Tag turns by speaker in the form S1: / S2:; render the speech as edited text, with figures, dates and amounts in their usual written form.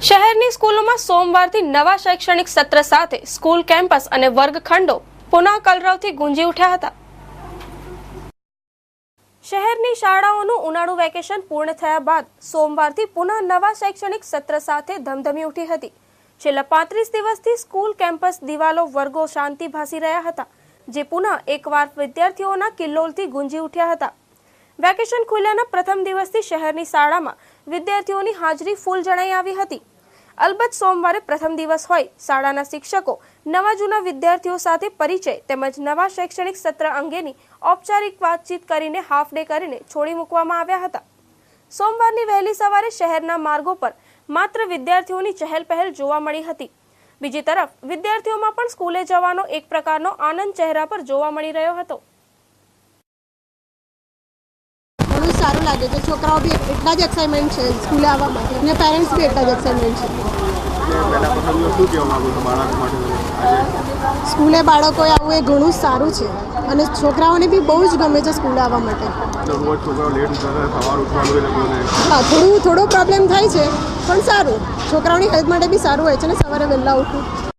S1: શહેરની સ્કૂલોમાં સોમવારથી નવા શૈક્ષણિક સત્ર સાથે સ્કૂલ કેમ્પસ અને વર્ગખંડો પુનઃ કલરવથી ગુંજી ઉઠ્યા હતા। શહેરની શાળાઓનું ઉનાળુ વેકેશન પૂર્ણ થયા બાદ સોમવારથી પુનઃ નવા શૈક્ષણિક સત્ર સાથે ધમધમી ઉઠી હતી। છેલ્લા 35 દિવસથી સ્કૂલ કેમ્પસ દિવાલો વર્ગો શાંતિ ભાસી રહ્યા હતા, જે પુનઃ એકવાર વિદ્યાર્થીઓના કિલ્લોલથી ગુંજી ઉઠ્યા હતા। વેકેશન ખુલ્યાના પ્રથમ દિવસથી શહેરની શાળામાં વિદ્યાર્થીઓની હાજરી ફૂલ જણાઈ આવી હતી। અલબત્ત સોમવારે પ્રથમ દિવસ હોય, શાળાના શિક્ષકો નવા જૂના વિદ્યાર્થીઓ સાથે પરિચય તેમજ નવા શૈક્ષણિક સત્ર અંગેની ઔપચારિક વાતચીત કરીને હાફ ડે કરીને છોડી મૂકવામાં આવ્યા હતા। સોમવારની વહેલી સવારે શહેરના માર્ગો પર માત્ર વિદ્યાર્થીઓની ચહેલ પહેલ જોવા મળી હતી। બીજી તરફ વિદ્યાર્થીઓમાં પણ સ્કૂલે જવાનો એક પ્રકારનો આનંદ ચહેરા પર જોવા મળી રહ્યો હતો।
S2: સારું લાગે છે। છોકરાઓ બી એટલા જ એક્સાઇટમેન્ટ છે સ્કૂલે આવવા માટે અને પેરેન્ટ્સ બી એટલા જ એક્સાઇટમેન્ટ છે। સ્કૂલે બાળકોએ આવવું એ ઘણું સારું છે અને છોકરાઓને બી બહુ જ ગમે છે સ્કૂલે આવવા માટે। હા, થોડો પ્રોબ્લેમ થાય છે પણ સારું, છોકરાઓની હેલ્થ માટે બી સારું હોય છે ને સવારે વહેલા ઉઠવું।